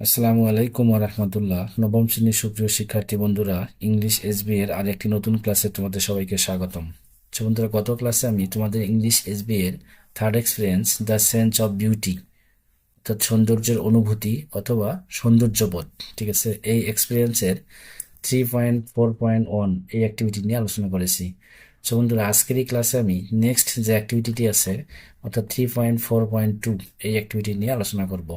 আসসালামু আলাইকুম রাহমাতুল্লাহ। নবম শ্রেণীর সুপ্রিয় শিক্ষার্থী বন্ধুরা, ইংলিশ এসবি এর আরেকটি নতুন ক্লাসে তোমাদের সবাইকে স্বাগতম। বন্ধুরা, গত ক্লাসে আমি তোমাদের ইংলিশ এসবি এর third experience the sense of beauty, অর্থাৎ সৌন্দর্যের অনুভূতি অথবা সৌন্দর্যবোধ, ঠিক আছে, এই এক্সপিরিয়েন্সের 3.4.1 এই অ্যাক্টিভিটি নিয়ে আলোচনা করেছি। বন্ধুরা, আজকের এই ক্লাসে আমি নেক্সট যে অ্যাক্টিভিটিটি আছে অর্থাৎ 3.4.2 এই অ্যাক্টিভিটি নিয়ে আলোচনা করব।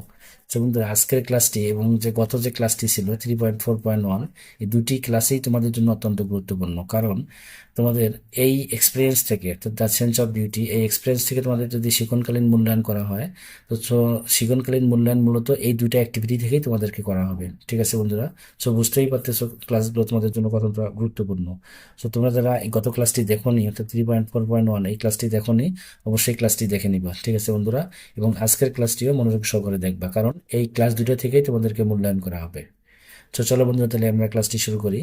বন্ধুরা, আজকের ক্লাসটি এবং যে গত যে ক্লাসটি ছিল 3.4.1, এই দুটি ক্লাসেই তোমাদের জন্য অত্যন্ত গুরুত্বপূর্ণ। কারণ তোমাদের এই এক্সপিরিয়েন্স থেকে, দ্য সেন্স অফ বিউটি, এই এক্সপিরিয়েন্স থেকে তোমাদের যদি শিক্ষণকালীন মূল্যায়ন করা হয়, তো শিক্ষণকালীন মূল্যায়ন মূলত এই দুইটা অ্যাক্টিভিটি থেকেই তোমাদেরকে করা হবে। ঠিক আছে বন্ধুরা, বুঝতেই পারতেছো ক্লাসগুলো তোমাদের জন্য কতটা গুরুত্বপূর্ণ। তোমরা যারা এই গত ক্লাসটি দেখোনি, অর্থাৎ 3.4.1 এই ক্লাসটি দেখোনি, অবশ্যই ক্লাসটি দেখে নিবা। ঠিক আছে বন্ধুরা, এবং আজকের ক্লাসটিও মনোযোগ সহকারে দেখবা, কারণ এই ক্লাস দুটো থেকেই তোমাদেরকে মূল্যায়ন করা হবে। চলো বন্ধুরা, তাহলে আমরা ক্লাসটি শুরু করি।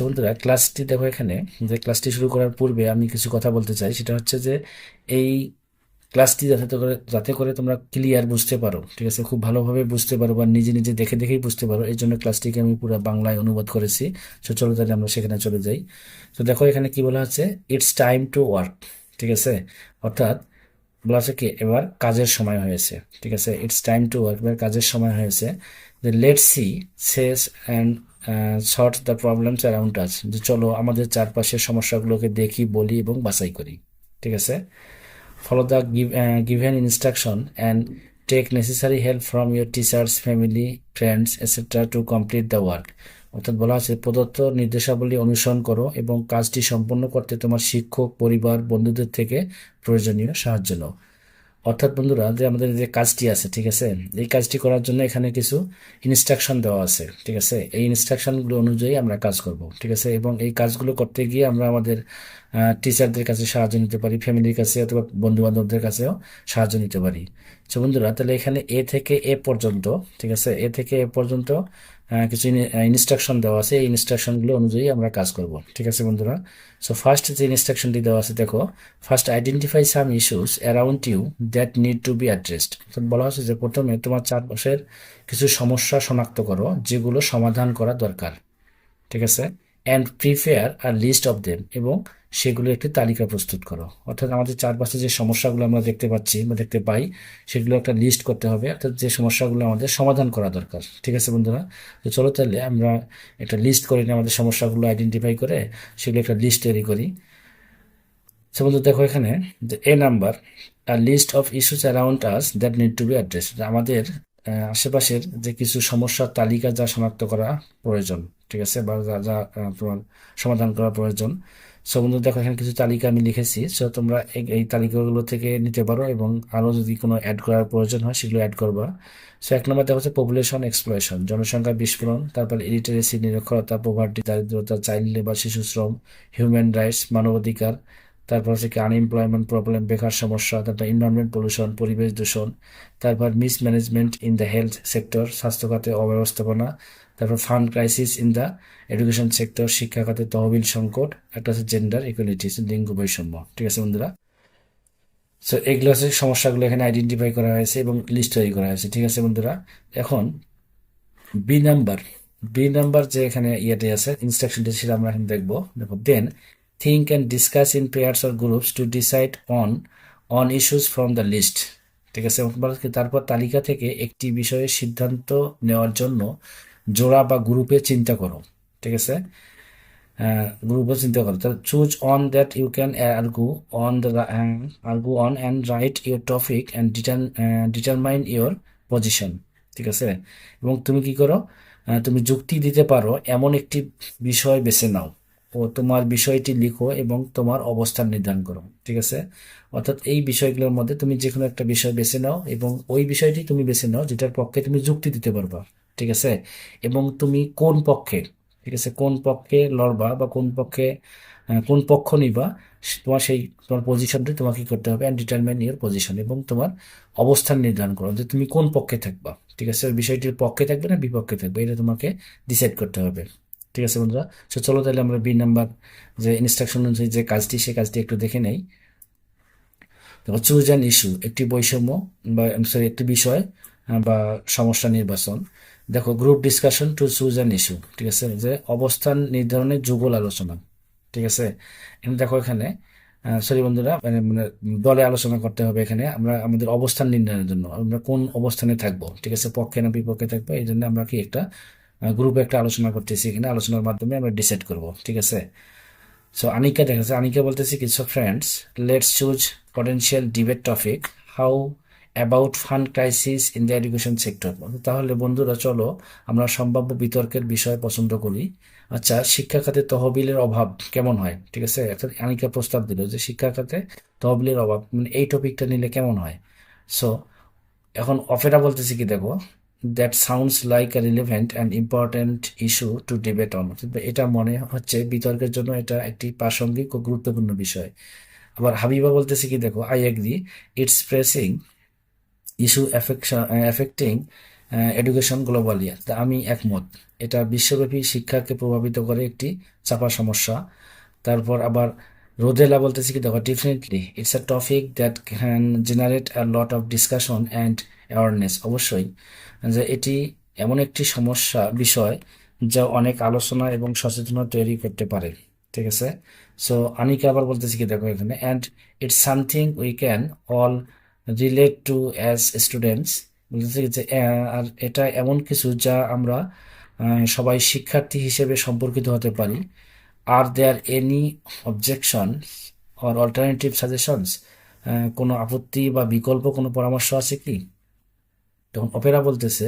বন্ধুরা, ক্লাসটি দেখো, এখানে যে ক্লাসটি শুরু করার পূর্বে আমি কিছু কথা বলতে চাই। সেটা হচ্ছে যে এই ক্লাসটি যাতে করে তোমরা ক্লিয়ার বুঝতে পারো, ঠিক আছে, খুব ভালোভাবে বুঝতে পারো বা নিজে নিজে দেখে দেখেই বুঝতে পারো, এই জন্য ক্লাসটিকে আমি পুরো বাংলায় অনুবাদ করেছি। চলো তাহলে আমরা সেখানে চলে যাই। দেখো এখানে কি বলা আছে, ইটস টাইম টু ওয়ার্ক। ঠিক আছে, অর্থাৎ বলা আছে কি, এবার কাজের সময় হয়েছে। ঠিক আছে, ইটস টাইম টু ওয়ার্ক, এবার কাজের সময় হয়েছে। Let's assess and sort the problems around us, যে চলো আমাদের চারপাশের সমস্যাগুলোকে দেখি, বলি এবং বাছাই করি। ঠিক আছে, follow the given instruction and take necessary help from your teachers, family, friends, etc. to complete the work. অর্থাৎ বলা আছে, প্রদত্ত নির্দেশাবলী অনুসরণ করো এবং কাজটি সম্পন্ন করতে তোমার শিক্ষক, পরিবার, বন্ধুদের থেকে প্রয়োজনীয় সাহায্য নাও। অর্থাৎ বন্ধুরা, যে আমাদের যে কাজটি আছে, ঠিক আছে, এই কাজটি করার জন্য এখানে কিছু ইনস্ট্রাকশন দেওয়া আছে। ঠিক আছে, এই ইনস্ট্রাকশনগুলো অনুযায়ী আমরা কাজ করব। ঠিক আছে, এবং এই কাজগুলো করতে গিয়ে আমরা আমাদের টিচারদের কাছে সাহায্য নিতে পারি, ফ্যামিলির কাছে অথবা বন্ধু বান্ধবদের কাছেও সাহায্য নিতে পারি। বন্ধুরা, তাহলে এখানে এ থেকে এ পর্যন্ত, ঠিক আছে, এ থেকে এ পর্যন্ত কিছু ইনস্ট্রাকশন দেওয়া আছে। এই ইনস্ট্রাকশনগুলো অনুযায়ী আমরা কাজ করব। ঠিক আছে বন্ধুরা, ফার্স্ট যে ইনস্ট্রাকশনটি দেওয়া আছে, দেখো, first identify some issues around you that need to be addressed. বলা হচ্ছে যে প্রথমে তোমার চারপাশের কিছু সমস্যা শনাক্ত করো যেগুলো সমাধান করা দরকার। ঠিক আছে, and prepare a list of them, এবং সেগুলো একটি তালিকা প্রস্তুত করো। অর্থাৎ আমাদের চারপাশে যে সমস্যাগুলো আমরা দেখতে পাচ্ছি বা দেখতে পাই, সেগুলো একটা লিস্ট করতে হবে, অর্থাৎ যে সমস্যাগুলো আমাদের সমাধান করা দরকার। ঠিক আছে বন্ধুরা, চলো তাহলে আমরা একটা লিস্ট করে নিই, আমাদের সমস্যাগুলো আইডেন্টিফাই করে সেগুলো একটা লিস্ট তৈরি করি। বন্ধু দেখো এখানে, a number, a list of issues around us that need to be address, আমাদের আশেপাশের যে কিছু সমস্যার তালিকা যা শনাক্ত করা প্রয়োজন। ঠিক আছে, বা যা যা তোমার সমাধান করা প্রয়োজন। বন্ধু দেখো, এখানে কিছু তালিকা আমি লিখেছি। তোমরা এই তালিকাগুলো থেকে নিতে পারো, এবং আরও যদি কোনো অ্যাড করার প্রয়োজন হয় সেগুলো অ্যাড করবা। এক নম্বর দেখা হচ্ছে পপুলেশন এক্সপ্লয়েশন, জনসংখ্যা বিস্ফোরণ। তারপর ইলিটারেসি, নিরক্ষরতা, পোভার্টি, দারিদ্রতা, চাইল্ড লেবার, শিশু শ্রম, হিউম্যান রাইটস, মানবাধিকার। তারপর হচ্ছে কি আনএমপ্লয়মেন্ট প্রবলেম, বেকার সমস্যা। তারপর এনভায়রনমেন্ট পলিউশন, পরিবেশ দূষণ। তারপর mismanagement in the health sector, স্বাস্থ্য খাতে অব্যবস্থাপনা। তারপর fund crisis in the education sector, শিক্ষা খাতে তহবিল সংকট। একটা হচ্ছে জেন্ডার ইকুয়ালিটি, লিঙ্গ বৈষম্য। ঠিক আছে বন্ধুরা, এগুলো হচ্ছে সমস্যাগুলো এখানে আইডেন্টিফাই করা হয়েছে এবং লিস্ট তৈরি করা হয়েছে। ঠিক আছে বন্ধুরা, এখন বি নাম্বার, যে এখানে ইয়েতে আছে ইনস্ট্রাকশনটি, সেটা আমরা এখন দেখবো। দেখো, then think and discuss in pairs or groups to decide on issues from the list. ঠিক আছে, তারপর তালিকা থেকে একটি বিষয়ে সিদ্ধান্ত নেওয়ার জন্য জোড়া বা গ্রুপে চিন্তা করো। ঠিক আছে, গ্রুপে চিন্তা করো। তাহলে choose on that you can argue on and write your topic and determine your position. ঠিক আছে, এবং তুমি কি করো, তুমি যুক্তি দিতে পারো এমন একটি বিষয় বেছে নাও ও তোমার বিষয়টি লিখো এবং তোমার অবস্থান নির্ধারণ করো। ঠিক আছে, অর্থাৎ এই বিষয়গুলোর মধ্যে তুমি যে কোনো একটা বিষয় বেছে নাও এবং ওই বিষয়টি তুমি বেছে নাও যেটার পক্ষে তুমি যুক্তি দিতে পারবা। ঠিক আছে, এবং তুমি কোন পক্ষে, ঠিক আছে, কোন পক্ষে লড়বা বা কোন পক্ষ নিবা, তোমার পজিশনটি তোমাকে কি করতে হবে, অ্যান্ড ডিটারমাইন ইউর পজিশন, এবং তোমার অবস্থান নির্ধারণ করো যে তুমি কোন পক্ষে থাকবা। ঠিক আছে, ওই বিষয়টির পক্ষে থাকবে না বিপক্ষে থাকবে, এটা তোমাকে ডিসাইড করতে হবে। ঠিক আছে বন্ধুরা, চলো তাহলে আমরা বি নাম্বার যে ইনস্ট্রাকশন অনুযায়ী যে কাজটি, সে কাজটি একটু দেখে নেই। দেখো, চুজ অ্যান ইস্যু, একটি বৈষম্য বা সরি একটি বিষয় বা সমস্যা নির্বাচন। দেখো group discussion to choose an issue, ঠিক আছে, যে অবস্থান নির্ধারণের যুগল আলোচনা, ঠিক আছে। এখানে দেখো এখানে সরি বন্ধুরা, মানে মানে দলে আলোচনা করতে হবে। এখানে আমরা আমাদের অবস্থান নির্ণয়ের জন্য আমরা কোন অবস্থানে থাকবো, ঠিক আছে, পক্ষে না বিপক্ষে থাকবো, এই জন্য আমরা কি একটা গ্রুপে একটা আলোচনা করতেছি। এখানে আলোচনার মাধ্যমে আমরা ডিসাইড করব, ঠিক আছে। সো আনিকা দেখাচ্ছে, আনিকা বলতেছি কিছু friends, let's choose potential debate topic, how about fund crisis in the education sector. তাহলে বন্ধুরা চলো আমরা সম্ভাব্য বিতর্কের বিষয় পছন্দ করি। আচ্ছা, শিক্ষা খাতে তহবিলের অভাব কেমন হয়, ঠিক আছে। অর্থাৎ আনিকা প্রস্তাব দিল যে শিক্ষা খাতে তহবিলের অভাব, মানে এই টপিকটা নিলে কেমন হয়। সো এখন অফেরা বলতেছি কি দেখো, that sounds like a relevant and important issue two debate on. এটা মনে হচ্ছে বিতর্কের জন্য এটা একটি প্রাসঙ্গিক ও গুরুত্বপূর্ণ বিষয়। আবার হাবিবা বলতেছি কি দেখো, I agree, it's pressing issue affecting education globally. আমি একমত, এটা বিশ্বব্যাপী শিক্ষাকে প্রভাবিত করে একটি চাপা সমস্যা। তারপর আবার রোদেলা বলতেছি কি দেখো, definitely it's a topic that can generate a lot of discussion and awareness. অবশ্যই যে এটি এমন একটি সমস্যা বিষয় যা অনেক আলোচনা এবং সচেতনতা তৈরি করতে পারে, ঠিক আছে। সো আনিকা আবার বলতেছি কি দেখো এখানে, and it's something we can all relate two as students. বলতেছি যে আর এটা এমন কিছু যা আমরা সবাই শিক্ষার্থী হিসেবে সম্পর্কিত হতে পারি। Are there any objection or alternative suggestions, কোনো আপত্তি বা বিকল্প কোনো পরামর্শ আছে কি। তখন অপেরা বলতেছে,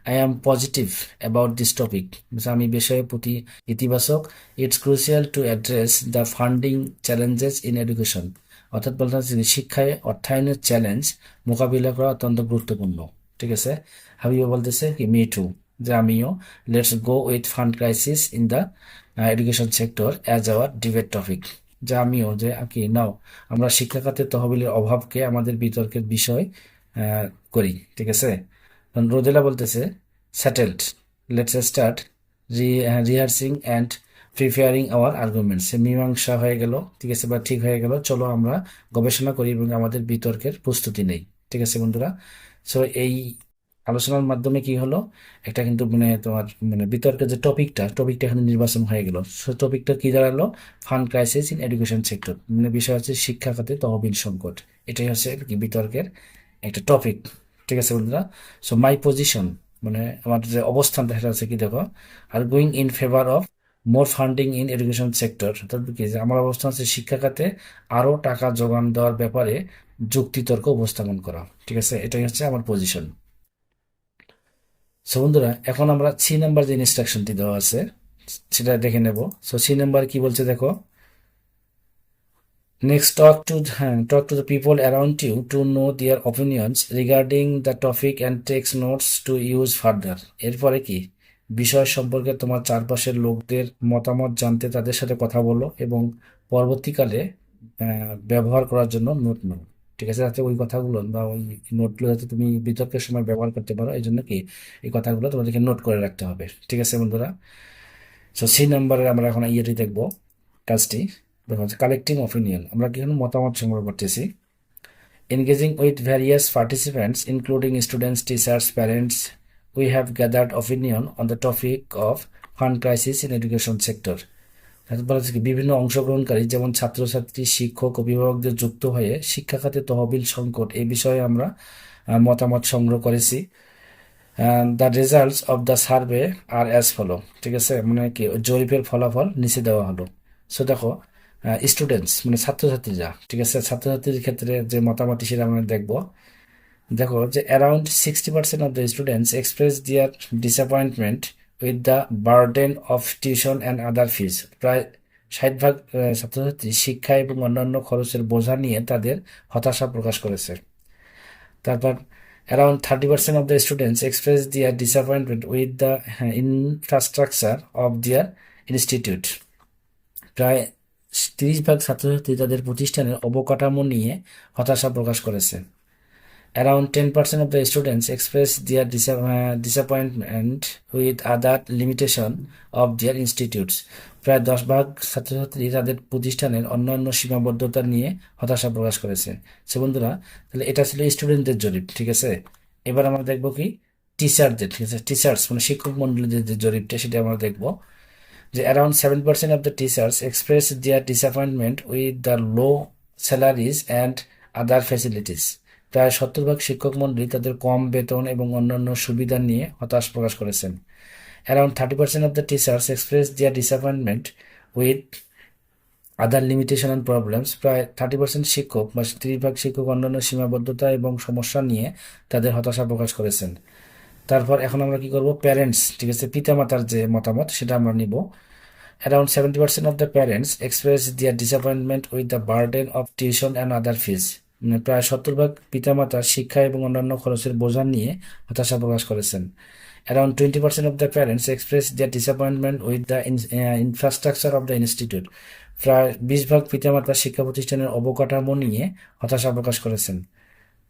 I am positive about this topic, আমি বিষয়ের প্রতি ইতিবাচক। It's crucial to address the funding challenges in education. অর্থাৎ বলতে চাচ্ছি যে শিক্ষায় অর্থায়নের চ্যালেঞ্জ মোকাবিলা করা অত্যন্ত গুরুত্বপূর্ণ, ঠিক আছে। হাবিবা বলতেছে কি মি টু, যে আমিও। Let's go with fund crisis in the education sector as our debate topic. যে আমিও, যে কি নাও, আমরা শিক্ষা খাতে তহবিলের অভাবকে আমাদের বিতর্কের বিষয় আহ, করি, ঠিক আছে। রোদেলা বলতেছে, settled, let's start rehearsing and preparing our arguments. মীমাংসা হয়ে গেল, ঠিক আছে, বা ঠিক হয়ে গেল, চলো আমরা গবেষণা করি এবং আমাদের বিতর্কের প্রস্তুতি নেই, ঠিক আছে বন্ধুরা। সো এই আলোচনার মাধ্যমে কি হলো, একটা কিন্তু মানে তোমার মানে বিতর্কের যে টপিকটা এখানে নির্বাচন হয়ে গেল। সো টপিকটা কি দাঁড়ালো, fund crisis in education sector, মানে বিষয় হচ্ছে শিক্ষা খাতে তহবিল সংকট। এটাই হচ্ছে কি বিতর্কের একটা টপিক, ঠিক আছে বন্ধুরা। সো মাই পজিশন, মানে আমার যে অবস্থান দেখা যাচ্ছে কি দেখো, are going in favour of more funding in education sector. অর্থাৎ কি যে আমার অবস্থান হচ্ছে শিক্ষা খাতে আরও টাকা যোগান দেওয়ার ব্যাপারে যুক্তিতর্ক উপস্থাপন করা, ঠিক আছে, এটাই হচ্ছে আমার পজিশন। সো বন্ধুরা এখন আমরা 3 নাম্বার যে ইনস্ট্রাকশনটি দেওয়া আছে সেটা দেখে নেব। সো 3 নাম্বার কি বলছে দেখো, next talk to the people around you to know their opinions regarding the topic and takes notes to use further। এরপরে কি, বিষয় সম্পর্কে তোমার চারপাশের লোকদের মতামত জানতে তাদের সাথে কথা বলো এবং পরবর্তীকালে ব্যবহার করার জন্য নোট নাও, ঠিক আছে, যাতে ওই কথাগুলো বা ওই নোটগুলো যাতে তুমি বিতর্কের সময় ব্যবহার করতে পারো, এই জন্য কি এই কথাগুলো তোমাদেরকে নোট করে রাখতে হবে, ঠিক আছে বন্ধুরা। সো 3 নাম্বারে আমরা এখন ইয়েটি দেখবো, কাজটি দেখো হচ্ছে কালেক্টিং অপিনিয়ন। আমরা কি এখানে মতামত সংগ্রহ করতেছি। Engaging with various participants including students, teachers, parents, we have gathered opinion on the topic of fund crisis in education sector. বলা হচ্ছে কি বিভিন্ন অংশগ্রহণকারী যেমন ছাত্রছাত্রী, শিক্ষক, অভিভাবকদের যুক্ত হয়ে শিক্ষা খাতে তহবিল সংকট এই বিষয়ে আমরা মতামত সংগ্রহ করেছি। The results of the survey are as follow, ঠিক আছে, মানে কি জরিপের ফলাফল নিচে দেওয়া হলো। সো দেখো স্টুডেন্টস মানে ছাত্রছাত্রীরা, ঠিক আছে, ছাত্রছাত্রীর ক্ষেত্রে যে মতামত সেটা আমরা দেখবো। দেখো যে around 60% of the students express their disappointment with the burden of tuition and other fees. প্রায় 60% ছাত্রছাত্রী শিক্ষা এবং অন্যান্য খরচের বোঝা নিয়ে তাদের হতাশা প্রকাশ করেছে। তারপর around 30% of the students express their disappointment with the infrastructure of their institute. প্রায় 30% ছাত্রছাত্রী তাদের প্রতিষ্ঠানের অবকাঠামো নিয়ে হতাশা প্রকাশ করেছে। Around 10% of the students express their disappointment with other limitation of their institutes. প্রায় 10% ছাত্রছাত্রী তাদের প্রতিষ্ঠানের অন্যান্য সীমাবদ্ধতা নিয়ে হতাশা প্রকাশ করেছে। সে বন্ধুরা, তাহলে এটা ছিল স্টুডেন্টদের জরিপ, ঠিক আছে। এবার আমরা দেখবো কি টিচারদের, ঠিক আছে, টিচার্স মানে শিক্ষক মন্ডলীদের যে জরিপটা সেটা আমরা দেখবো যে around 7% of the teachers express their disappointment with the low salaries and other facilities. প্রায় 70% শিক্ষক মন্ডলী তাদের কম বেতন এবং অন্যান্য সুবিধা নিয়ে হতাশ প্রকাশ করেছেন। Around 30% of the teachers express their disappointment with other limitation and problems. প্রায় 30% শিক্ষক বা 30% শিক্ষক অন্যান্য সীমাবদ্ধতা এবং সমস্যা নিয়ে তাদের হতাশা প্রকাশ করেছেন। তারপর এখন আমরা কি করব, প্যারেন্টস, ঠিক আছে, পিতামাতার যে মতামত সেটা আমরা নিব। Around 70% of the parents express their disappointment with the burden of tuition and other fees. মানে প্রায় 70% পিতামাতার শিক্ষা এবং অন্যান্য খরচের বোঝা নিয়ে হতাশা প্রকাশ করেছেন। Around 20% of the parents express their disappointment with the infrastructure of the institute. প্রায় 20% পিতামাতা শিক্ষা প্রতিষ্ঠানের অবকাঠামো নিয়ে হতাশা প্রকাশ করেছেন।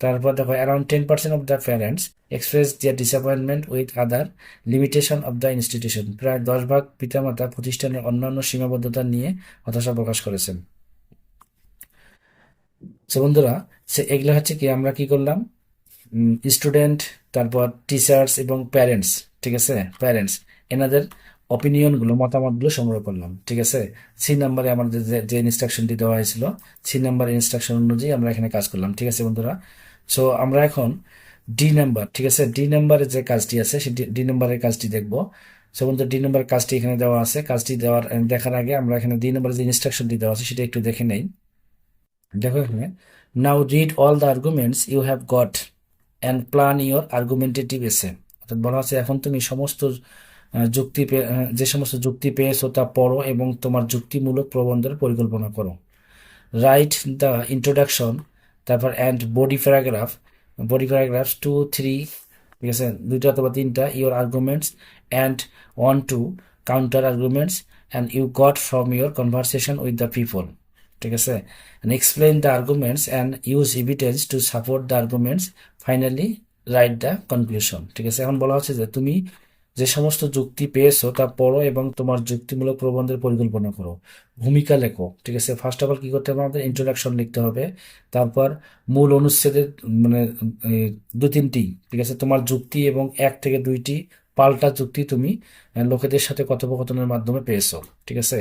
তারপর দেখো around 10% of the parents express their disappointment with other limitation of the institution. প্রায় 10% পিতামাতা প্রতিষ্ঠানের অন্যান্য সীমাবদ্ধতা নিয়ে হতাশা প্রকাশ করেছেন। সো বন্ধুরা, এগুলো হচ্ছে কি আমরা কি করলাম, স্টুডেন্ট, তারপর টিচার্স এবং প্যারেন্টস, ঠিক আছে, প্যারেন্টস এনাদের অপিনিয়নগুলো, মতামতগুলো সংগ্রহ করলাম, ঠিক আছে। 3 নম্বরে আমাদের যে ইনস্ট্রাকশনটি দেওয়া হয়েছিল, 3 নম্বর ইনস্ট্রাকশন অনুযায়ী আমরা এখানে কাজ করলাম, ঠিক আছে বন্ধুরা। সো আমরা এখন ডি নাম্বার, ঠিক আছে, ডি নাম্বারের যে কাজটি আছে সেই ডি নাম্বারের কাজটি দেখবো। সো বন্ধু, ডি নাম্বার কাজটি এখানে দেওয়া আছে। কাজটি দেখার আগে আমরা এখানে ডি নাম্বারের যে ইনস্ট্রাকশনটি দেওয়া আছে সেটা একটু দেখে নেই। দেখো এখানে, now read all the arguments you have got and plan your argumentative essay. অর্থাৎ বলা হচ্ছে এখন তুমি সমস্ত যে সমস্ত যুক্তি পেয়েছো তা পড়ো এবং তোমার যুক্তিমূলক প্রবন্ধের পরিকল্পনা করো। রাইট দ্য ইন্ট্রোডাকশন, তারপর অ্যান্ড বডি প্যারাগ্রাফস 2-3, ঠিক আছে, 2টা অথবা 3টা, your arguments and 1-2 counter arguments and you got from your conversation with the people, ঠিক আছে, and explain the arguments and use evidence to support the arguments. Finally, write the conclusion, ঠিক আছে। এখন বলা হচ্ছে যে তুমি যে সমস্ত যুক্তি পেয়েছো তা পড়ো এবং তোমার যুক্তিমূলক প্রবন্ধের পরিকল্পনা করো, ভূমিকা লেখো, ঠিক আছে। ফার্স্ট অফ অল কি করতে হবে, আমাদের ইন্ট্রোডাকশন লিখতে হবে। তারপর মূল অনুচ্ছেদের মানে 2-3টি, ঠিক আছে, তোমার যুক্তি এবং 1 থেকে 2টি পাল্টা যুক্তি তুমি লোকেদের সাথে কথোপকথনের মাধ্যমে পেয়েছো, ঠিক আছে।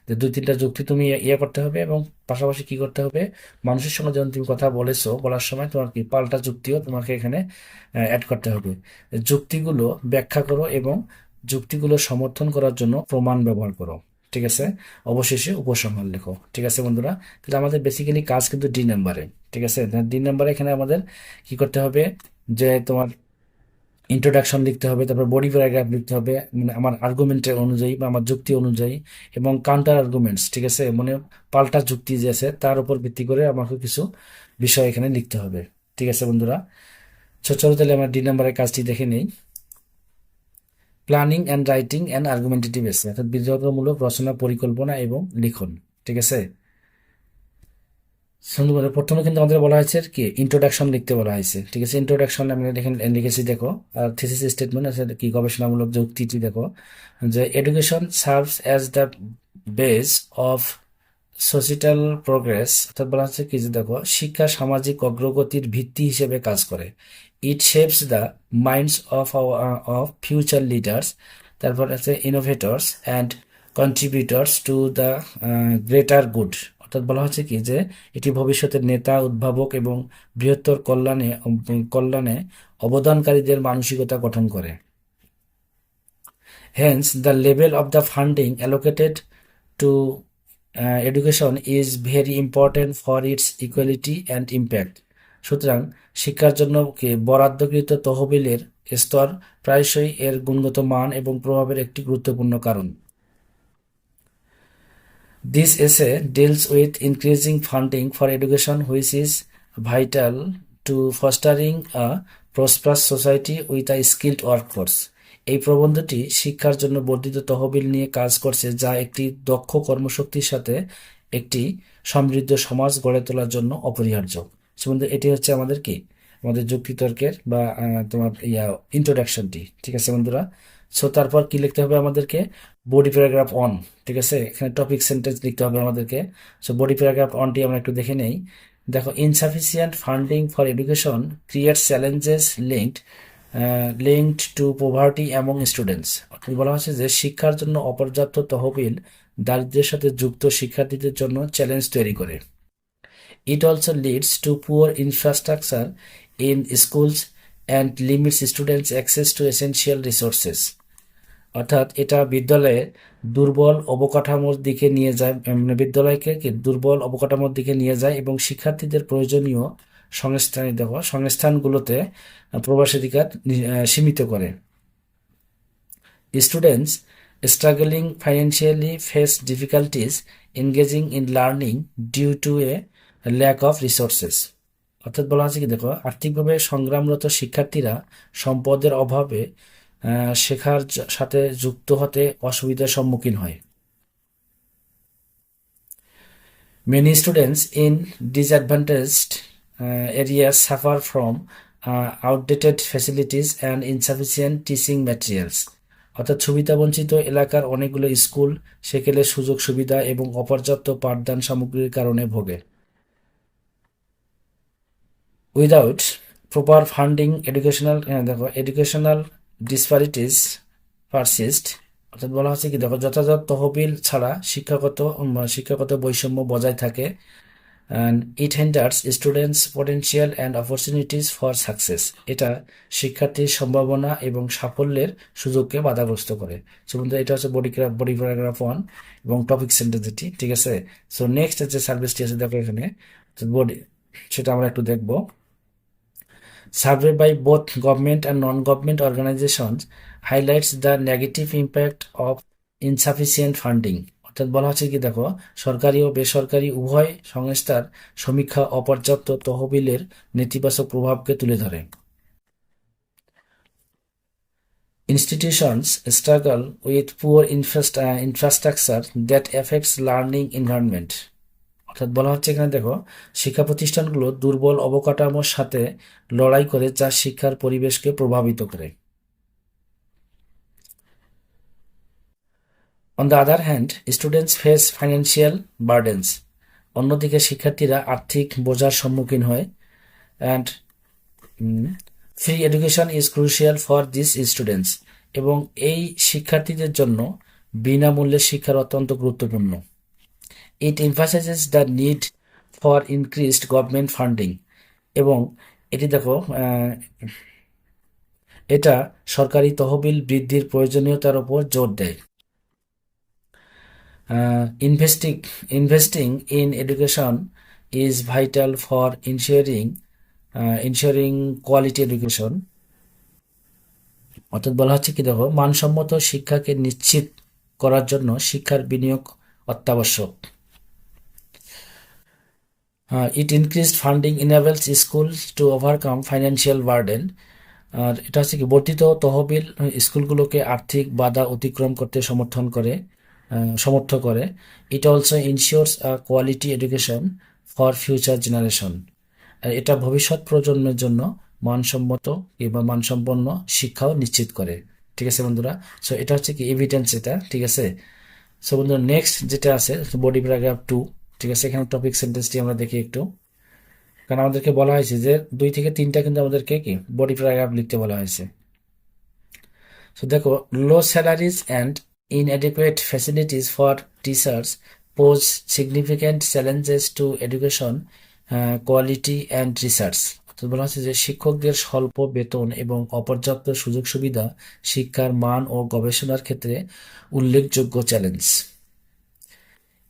যে 2-3টা যুক্তি তুমি করতে হবে এবং পাশাপাশি কি করতে হবে, মানুষের সঙ্গে যখন তুমি কথা বলেছো, বলার সময় তোমার কি পাল্টা যুক্তিও তোমাকে এখানে অ্যাড করতে হবে। যুক্তিগুলো ব্যাখ্যা করো এবং যুক্তিগুলো সমর্থন করার জন্য প্রমাণ ব্যবহার করো, ঠিক আছে। অবশেষে উপসংহার লেখো, ঠিক আছে বন্ধুরা। তাহলে আমাদের বেসিক্যালি কাজ কিন্তু ডি নাম্বারে, ঠিক আছে। ডি নাম্বারে এখানে আমাদের কি করতে হবে, যে তোমার ইন্ট্রোডাকশন লিখতে হবে, তারপর বডি প্যারাগ্রাফ লিখতে হবে মানে আমার আর্গুমেন্টের অনুযায়ী বা আমার যুক্তি অনুযায়ী, এবং কাউন্টার আর্গুমেন্টস, ঠিক আছে, মানে পাল্টা যুক্তি যে আছে তার উপর ভিত্তি করে আমাকে কিছু বিষয় এখানে লিখতে হবে, ঠিক আছে বন্ধুরা। চলো তাহলে আমরা ডি নাম্বারের কাজটি দেখে নেই। Planning and writing and argumentative essay, অর্থাৎ বিতর্কমূলক রচনা, পরিকল্পনা এবং লিখন, ঠিক আছে। সুন্দর, প্রথমে কিন্তু আমাদের বলা হয়েছে কি ইন্ট্রোডাকশন লিখতে বলা হয়েছে, ঠিক আছে। ইন্ট্রোডাকশন আমি লিখেছি দেখো, আর থিসিস স্টেটমেন্ট আছে কি গবেষণামূলক যে উক্তিটি দেখো, যে education serves as the base of social progress. অর্থাৎ বলা হচ্ছে কি যে দেখো, শিক্ষা সামাজিক অগ্রগতির ভিত্তি হিসেবে কাজ করে। It shapes the minds of future leaders, তারপর আছে innovators and contributors to the greater good. অর্থাৎ বলা হচ্ছে কি যে এটি ভবিষ্যতের নেতা, উদ্ভাবক এবং বৃহত্তর কল্যাণে অবদানকারীদের মানসিকতা গঠন করে। Hence, the level of the funding allocated to education is very important for its equality and impact. সুতরাং শিক্ষার জন্য বরাদ্দকৃত তহবিলের স্তর প্রায়শই এর গুণগত মান এবং প্রভাবের একটি গুরুত্বপূর্ণ কারণ। This essay deals with increasing funding for education, which is vital to fostering a prosperous society with a skilled workforce. এই প্রবন্ধটি শিক্ষার জন্য বর্ধিত তহবিল নিয়ে কাজ করছে, যা একটি দক্ষ কর্মশক্তির সাথে একটি সমৃদ্ধ সমাজ গড়ে তোলার জন্য অপরিহার্য। বন্ধু, এটি হচ্ছে আমাদের কি আমাদের যুক্তিতর্কের বা তোমার ইন্ট্রোডাকশনটি, ঠিক আছে বন্ধুরা। সো তারপর কি লিখতে হবে আমাদেরকে, বডি প্যারাগ্রাফ অন, ঠিক আছে, এখানে টপিক সেন্টেন্স লিখতে হবে আমাদেরকে। সো বডি প্যারাগ্রাফ অনটি আমরা একটু দেখে নেই। দেখো, insufficient funding for education creates challenges linked to poverty among students. অর্থাৎ বলা হচ্ছে যে শিক্ষার জন্য অপর্যাপ্ত তহবিল দারিদ্র্যের সাথে যুক্ত শিক্ষার্থীদের জন্য চ্যালেঞ্জ তৈরি করে। It also leads to poor infrastructure in schools and limits students' access to essential resources. অর্থাৎ এটা বিদ্যালয়ে দুর্বল অবকাঠামোর দিকে নিয়ে যায়, মানে বিদ্যালয়কে কি দুর্বল অবকাঠামোর দিকে নিয়ে যায় এবং শিক্ষার্থীদের প্রয়োজনীয় সংস্থানগুলোতে প্রবেশাধিকার সীমিত করে। Students struggling financially face difficulties engaging in learning due to a lack of resources. অর্থাৎ বলা হচ্ছে কি, দেখো, আর্থিকভাবে সংগ্রামরত শিক্ষার্থীরা সম্পদের অভাবে শেখার সাথে যুক্ত হতে অসুবিধার সম্মুখীন হয়। Many students in disadvantaged areas suffer from outdated facilities and insufficient teaching materials. অর্থাৎ সুবিধাবঞ্চিত এলাকার অনেকগুলো স্কুল সেখানে সুযোগ সুবিধা এবং অপর্যাপ্ত পাঠদান সামগ্রীর কারণে ভোগে। Without proper funding educational disparities persist. অর্থাৎ বলা হচ্ছে কি, দেখো, যথাযথ তহবিল ছাড়া শিক্ষাগত বৈষম্য বজায় থাকে। and it hinders students' potential and opportunities for success. এটা শিক্ষার্থীর সম্ভাবনা এবং সাফল্যের সুযোগকে বাধাগ্রস্ত করে। সো বন্ধুরা, এটা হচ্ছে বডি প্যারাগ্রাফ 1 এবং টপিক সেন্টেন্স এটি, ঠিক আছে। সো নেক্সট যে সার্ভিসটি আছে, দেখো এখানে বডি, সেটা আমরা একটু দেখব। Survey by both government and non government organisations highlights the negative impact of insufficient funding. অর্থাৎ বলা হচ্ছে কি, দেখো, সরকারি ও বেসরকারি উভয় সংস্থার সমীক্ষা অপর্যাপ্ত তহবিলের নেতিবাচক প্রভাবকে তুলে ধরে। Institutions struggle with poor infrastructure that affects learning environment. অর্থাৎ বলা হচ্ছে এখানে, দেখো, শিক্ষা প্রতিষ্ঠানগুলো দুর্বল অবকাঠামোর সাথে লড়াই করে যা শিক্ষার পরিবেশকে প্রভাবিত করে। On the other hand, students face financial burdens. অন্যদিকে শিক্ষার্থীরা আর্থিক বোঝার সম্মুখীন হয়। and free education is crucial for these students. এবং এই শিক্ষার্থীদের জন্য বিনামূল্যে শিক্ষার অত্যন্ত গুরুত্বপূর্ণ। It emphasizes the need for increased government funding. এবং এটি, দেখো, এটা সরকারি তহবিল বৃদ্ধির প্রয়োজনীয়তার উপর জোর দেয়। Investing in education is vital for ensuring quality education. অর্থাৎ বলা হচ্ছে কি, দেখো, মানসম্মত শিক্ষাকে নিশ্চিত করার জন্য শিক্ষার বিনিয়োগ অত্যাবশ্যক। It increased funding enables schools to overcome financial burden. আর এটা হচ্ছে কি, বর্ধিত তহবিল স্কুলগুলোকে আর্থিক বাধা অতিক্রম করতে সমর্থ করে। It also ensures a quality education for future generation. এটা ভবিষ্যৎ প্রজন্মের জন্য মানসম্পন্ন শিক্ষাও নিশ্চিত করে। ঠিক আছে বন্ধুরা, সো এটা হচ্ছে কি এভিডেন্স, এটা ঠিক আছে। সো বন্ধুরা, নেক্সট যেটা আছে বডি প্যারাগ্রাফ 2, ঠিক আছে। এখানে টপিক সেন্টেন্সটি আমরা দেখি একটু, কারণ আমাদেরকে বলা হয়েছে যে 2 থেকে 3টা কিন্তু আমাদেরকে কি বডি প্যারাগ্রাফ লিখতে বলা হয়েছে। সো দেখো, low salaries and inadequate facilities for teachers pose significant challenges to education quality and research. অর্থাৎ বলা হচ্ছে যে শিক্ষকদের স্বল্প বেতন এবং অপর্যাপ্ত সুযোগ সুবিধা শিক্ষার মান ও গবেষণার ক্ষেত্রে উল্লেখযোগ্য challenge.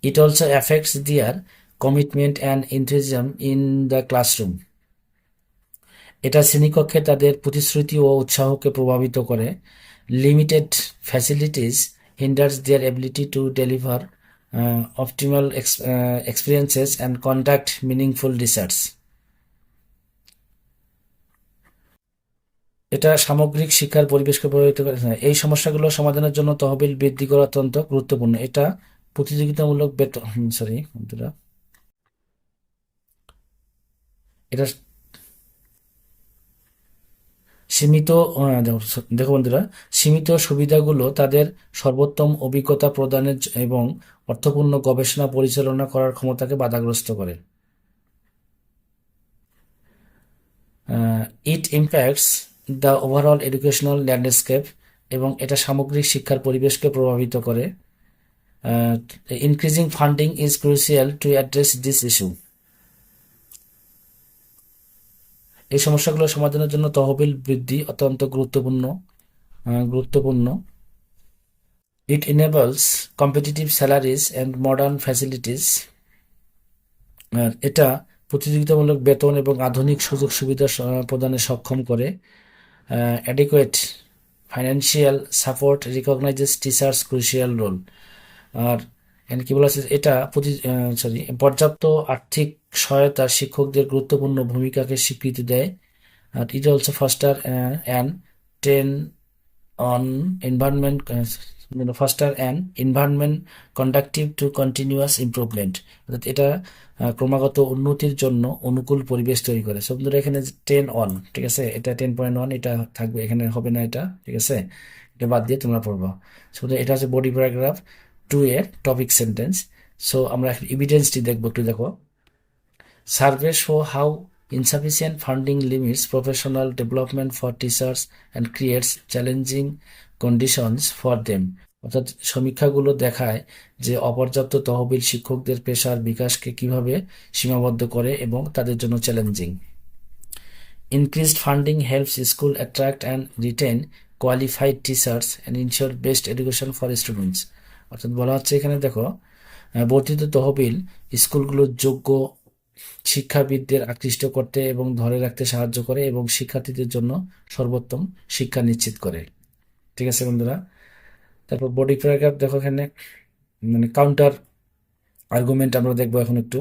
It also affects their commitment and enthusiasm in the classroom. এটা শ্রেণীকক্ষে তাদের প্রতিশ্রুতি ও উৎসাহকে প্রভাবিত করে। Limited facilities hinders their ability to deliver optimal experiences and conduct meaningful research. এটা সামগ্রিক শিক্ষার পরিবেশকে প্রভাবিত করে। এই সমস্যাগুলো সমাধানের জন্য তহবিল বৃদ্ধি করা অত্যন্ত গুরুত্বপূর্ণ। এটা প্রতিযোগিতামূলক এটা সীমিত, দেখো বন্ধুরা, সীমিত সুবিধাগুলো তাদের সর্বোত্তম অভিজ্ঞতা প্রদানের এবং অর্থপূর্ণ গবেষণা পরিচালনা করার ক্ষমতাকে বাধাগ্রস্ত করে। It impacts the overall educational landscape, এবং এটা সামগ্রিক শিক্ষার পরিবেশকে প্রভাবিত করে। Increasing funding is crucial to address this issue. এই সমস্যাগুলো সমাধানের জন্য তহবিল বৃদ্ধি অত্যন্ত গুরুত্বপূর্ণ। It enables competitive salaries and modern facilities. এটা প্রতিযোগিতামূলক বেতন এবং আধুনিক সুযোগ সুবিধা প্রদানে সক্ষম করে। Adequate financial support recognizes teachers crucial role. আর কি বলা আছে, এটা পর্যাপ্ত আর্থিক সহায়তা শিক্ষকদের গুরুত্বপূর্ণ ভূমিকাকে স্বীকৃতি দেয়। আর it also foster and ten on environment foster and environment conductive to continuous improvement. অর্থাৎ এটা ক্রমাগত উন্নতির জন্য অনুকূল পরিবেশ তৈরি করে। সব ধরো এখানে 10 অন, ঠিক আছে, এটা 10.1 এটা থাকবে, এখানে হবে না এটা, ঠিক আছে, এটা বাদ দিয়ে তোমরা পড়বা। সো এটা হচ্ছে বডি প্যারাগ্রাফ 2 এর টপিক সেন্টেন্স। সো আমরা এখন এভিডেন্সটি দেখবো, একটু দেখো। Survey show how insufficient funding limits professional development for teachers and creates challenging conditions for them। অর্থাৎ সমীক্ষাগুলো দেখায় যে অপর্যাপ্ত তহবিল শিক্ষকদের পেশার বিকাশকে কিভাবে সীমাবদ্ধ করে এবং তাদের জন্য challenging. Increased funding helps school attract and retain qualified teachers and ensure best education for students। অর্থাৎ বলা হচ্ছে এখানে দেখো, বর্ধিত তহবিল স্কুলগুলোর যোগ্য শিক্ষাবিদদের আকৃষ্ট করতে এবং ধরে রাখতে সাহায্য করে এবং শিক্ষার্থীদের জন্য সর্বোত্তম শিক্ষা নিশ্চিত করে। ঠিক আছে বন্ধুরা, তারপর বডি প্যারাগ্রাফ দেখো, এখানে কাউন্টার আর্গুমেন্ট আমরা দেখবো এখন একটু।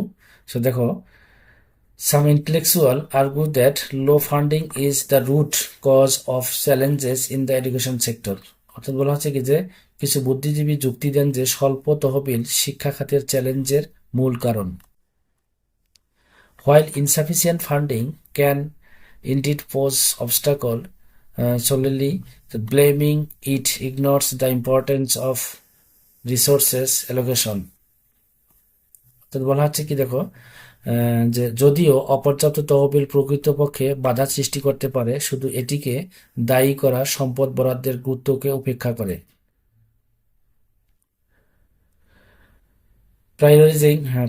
সো দেখো, some intellectual argue that low funding is the root cause of challenges in the education sector। অর্থাৎ বলা হচ্ছে কি যে কিছু বুদ্ধিজীবী যুক্তি দেন যে স্বল্প তহবিল শিক্ষা খাতের চ্যালেঞ্জের মূল কারণ। While insufficient funding can indeed pose obstacle, solely blaming it ignores the importance of resources allocation। তো বলা হচ্ছে কি দেখো, যে যদিও অপর্যাপ্ত তহবিল প্রকৃতপক্ষে বাধা সৃষ্টি করতে পারে, শুধু এটিকে দায়ী করা সম্পদ বরাদ্দের গুরুত্বকে উপেক্ষা করে।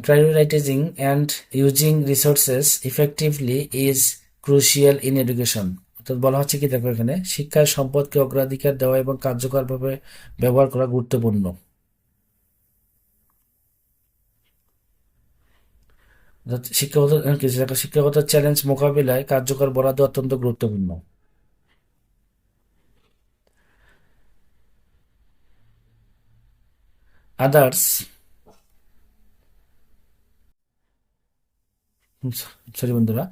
Prioritizing and using resources effectively is crucial in education। অর্থাৎ বলা হচ্ছে কি দেখো, এখানে শিক্ষার সম্পদকে অগ্রাধিকার দেওয়া এবং কার্যকরভাবে ব্যবহার করা গুরুত্বপূর্ণ। শিক্ষাগত চ্যালেঞ্জ মোকাবিলায় কার্যকর বরাদ্দ অত্যন্ত গুরুত্বপূর্ণ। আদার্স সরি বন্ধুরা,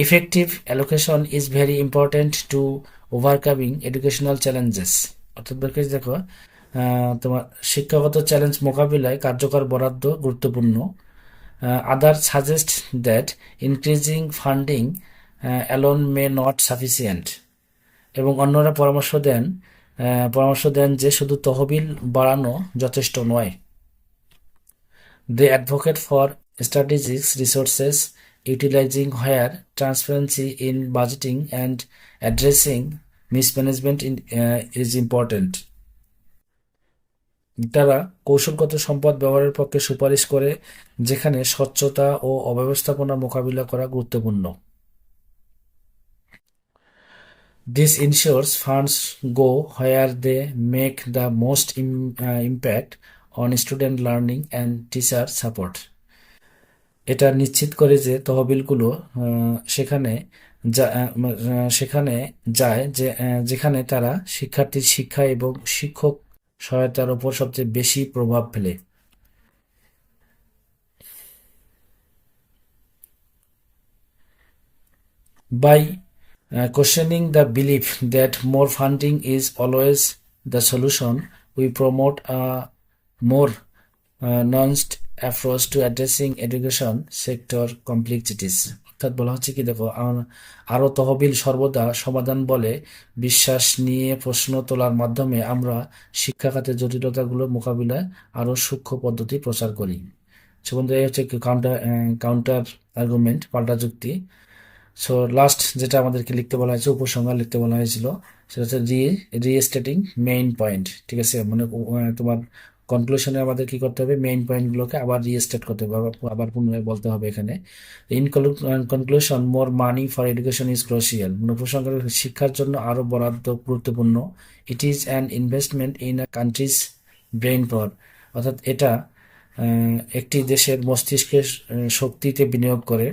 effective allocation is very important to overcoming educational challenges. অর্থাৎ দেখো, তোমার শিক্ষাগত চ্যালেঞ্জ মোকাবিলায় কার্যকর বরাদ্দ গুরুত্বপূর্ণ। Other suggest that increasing funding alone may not sufficient. এবং অন্যরা পরামর্শ দেন যে শুধু তহবিল বাড়ানো যথেষ্ট নয়। They advocate for strategic resources utilizing where transparency in budgeting and addressing mismanagement is important। তারা কৌশলগত সম্পদ ব্যবহারের পক্ষে সুপারিশ করে যেখানে স্বচ্ছতা ও অব্যবস্থাপনা মোকাবিলা করা গুরুত্বপূর্ণ। This ensures funds go where they make the most impact on student learning and teacher support। এটা নিশ্চিত করে যে তহবিলগুলো সেখানে যায় যেখানে তারা শিক্ষার্থীর শিক্ষা এবং শিক্ষক সহায়তার উপর সবচেয়ে বেশি প্রভাব ফেলে। By questioning the belief that more funding is always the solution, we promote a more nuanced approach to addressing education sector complexities। অর্থাৎ বলা হচ্ছে কি দেখো, আরো তহবিল সর্বদা সমাধান বলে বিশ্বাস নিয়ে প্রশ্ন তোলার মাধ্যমে আমরা শিক্ষা খাতের জটিলতাগুলো মোকাবিলায় আরো সূক্ষ্ম পদ্ধতি প্রচার করি। সে বন্ধু, এই হচ্ছে কাউন্টার আর্গুমেন্ট, পাল্টা যুক্তি। সো লাস্ট যেটা আমাদেরকে লিখতে বলা হয়েছে, উপসংহার লিখতে বলা হয়েছিল, সেটা হচ্ছে রিস্টেটিং মেইন পয়েন্ট। ঠিক আছে, মানে তোমার কনক্লুশনে আমাদের কি করতে হবে, মেইন পয়েন্টগুলোকে আবার রিস্টেট করতে হবে, আবার পুনরায় বলতে হবে এখানে। In conclusion, more money for education is crucial, মানে উপসংহার, শিক্ষার জন্য আরো বরাদ্দ গুরুত্বপূর্ণ। It is an investment in a country's brain power, অর্থাৎ এটা একটি দেশের মস্তিষ্কের শক্তিতে বিনিয়োগ করে।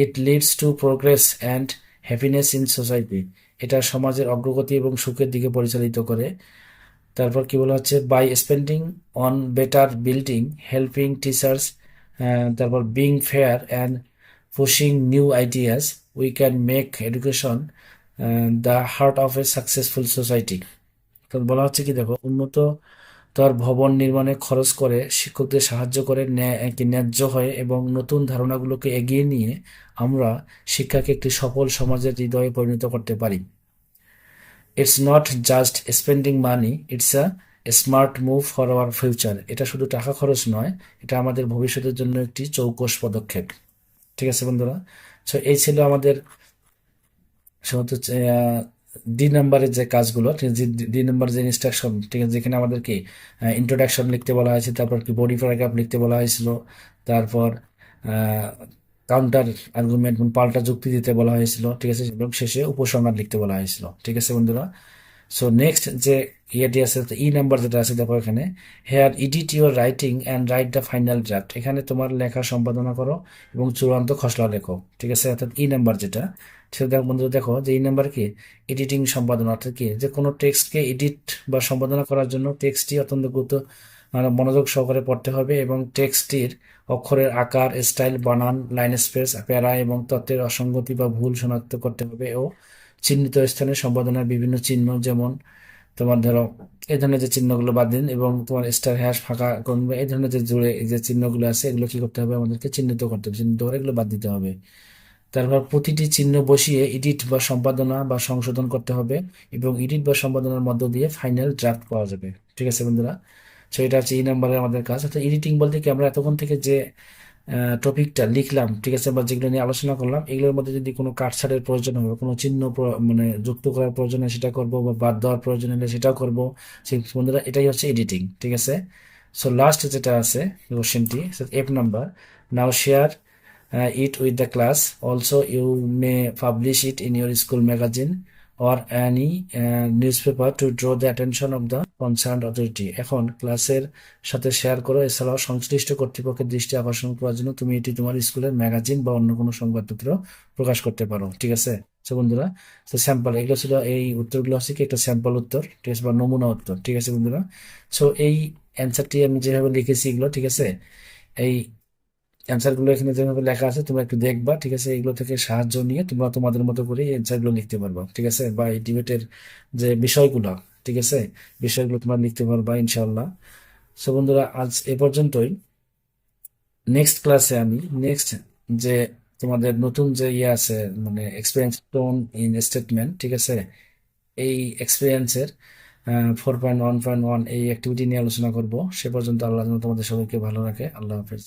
It leads to progress and happiness in society, এটা সমাজের অগ্রগতি এবং সুখের দিকে পরিচালিত করে। তারপর কি বলা হচ্ছে, by spending on better building, helping teachers, তারপর being fair and pushing new ideas, we can make education the heart of a successful society. তো বলা হচ্ছে কি, দেখো, উন্নত তার ভবন নির্মাণে খরচ করে, শিক্ষকদের সাহায্য করে, কি ন্যায্য হয় এবং নতুন ধারণাগুলোকে এগিয়ে নিয়ে আমরা শিক্ষাকে একটি সফল সমাজের হৃদয়ে পরিণত করতে পারি। It's not just spending money, it's a smart move for our future, এটা শুধু টাকা খরচ নয়, এটা আমাদের ভবিষ্যতের জন্য একটি চৌকস পদক্ষেপ। ঠিক আছে বন্ধুরা, সো এই ছিল আমাদের সমস্ত ডি নাম্বারের যে কাজগুলো, ঠিক আছে, ডি নাম্বার যে ইনস্ট্রাকশন, ঠিক আছে, যেখানে আমাদেরকে ইন্ট্রোডাকশন লিখতে বলা হয়েছে, তারপর কি বডি প্যারাগ্রাফ লিখতে বলা হয়েছিল, তারপর কাউন্টার আর্গুমেন্ট, পাল্টা যুক্তি দিতে বলা হয়েছিল, ঠিক আছে, এবং শেষে উপসংহার লিখতে বলা হয়েছিল। ঠিক আছে বন্ধুরা, সো নেক্সট যে ইয়েটি আছে, ই নাম্বার যেটা আছে, দেখো এখানে, here edit your writing and write the final draft, এখানে তোমার লেখা সম্পাদনা করো এবং চূড়ান্ত খসড়া লেখো। ঠিক আছে, অর্থাৎ ই নাম্বার যেটা, সেটা দেখো বন্ধুরা, দেখো যে এই নাম্বার কি, এডিটিং সম্পাদনা, অর্থাৎ কি, যে কোনো টেক্সটকে এডিট বা সম্পাদনা করার জন্য টেক্সটটি অত্যন্ত গুরুত্ব, মানে মনোযোগ সহকারে পড়তে হবে এবং টেক্সটটির অক্ষরের আকার, স্টাইল, বানান, লাইন স্পেস, প্যারা এবং তথ্যের অসঙ্গতি বা ভুল শনাক্ত করতে হবে ও চিহ্নিত স্থানে সম্পাদনার বিভিন্ন চিহ্ন, যেমন তোমার ধরো এই ধরনের যে চিহ্নগুলো বাদ দিন এবং তোমার স্টার হ্যাশ ফাঁকা কোণ বা এই ধরনের যে জুড়ে এই যে চিহ্নগুলো আছে, এগুলো কি করতে হবে, আমাদেরকে চিহ্নিত করতে হবে, চিহ্নিত করে এগুলো বাদ দিতে হবে। তারপর প্রতিটি চিহ্ন বসিয়ে এডিট বা সম্পাদনা বা সংশোধন করতে হবে এবং এডিট বা সম্পাদনার মধ্য দিয়ে ফাইনাল ড্রাফট পাওয়া যাবে। ঠিক আছে বন্ধুরা, তো এটা হচ্ছে এই নাম্বারের আমাদের কাজ। অর্থাৎ এডিটিং বলতে কি, আমরা এতক্ষণ থেকে যে টপিকটা লিখলাম, ঠিক আছে, বা যেগুলো নিয়ে আলোচনা করলাম, এগুলোর মধ্যে যদি কোনো কাটছাড়ের প্রয়োজন হবে, কোনো চিহ্ন মানে যুক্ত করার প্রয়োজন হয় সেটা করব, বা বাদ দেওয়ার প্রয়োজন হলে সেটাও করবো। সেই বন্ধুরা, এটাই হচ্ছে এডিটিং। ঠিক আছে, সো লাস্ট যেটা আছে কোশ্চেনটি, F number, now share it with the class. Also, you may publish it in your school magazine or any newspaper to draw the attention of the concerned authority. এখন ক্লাসের সাথে share করো, এছাড়াও সংশ্লিষ্ট কর্তৃপক্ষের দৃষ্টি আকর্ষণ করার জন্য তুমি এটি তোমার স্কুলের ম্যাগাজিন বা অন্য কোনো সংবাদপত্র প্রকাশ করতে পারো। ঠিক আছে, তো বন্ধুরা, তো স্যাম্পল এগুলো ছিল, এই উত্তরগুলো হচ্ছে কি একটা স্যাম্পল উত্তর, ঠিক আছে, বা নমুনা উত্তর। ঠিক আছে বন্ধুরা, সো এই অ্যান্সারটি আমি যেভাবে লিখেছি এগুলো, ঠিক আছে, এই অ্যান্সারগুলো এখানে যেভাবে লেখা আছে তোমরা একটু দেখবা। ঠিক আছে, এগুলো থেকে সাহায্য নিয়ে তোমরা তোমাদের মতো করে এই অ্যান্সারগুলো লিখতে পারবা। ঠিক আছে, বা এই ডিবেটের যে বিষয়গুলো, ঠিক আছে, বিষয়গুলো তোমরা লিখতে পারবা ইনশাল্লাহ। সো বন্ধুরা, আজ এ পর্যন্তই। নেক্সট ক্লাসে আমি নেক্সট যে তোমাদের নতুন যে ইয়ে আছে, মানে এক্সপিরিয়েন্স টোন ইন স্টেটমেন্ট, ঠিক আছে, এই এক্সপিরিয়েন্সের 4.1.1 এই অ্যাক্টিভিটি নিয়ে আলোচনা করব। সে পর্যন্ত আল্লাহ যেন তোমাদের সবাইকে ভালো রাখে। আল্লাহ হাফেজ।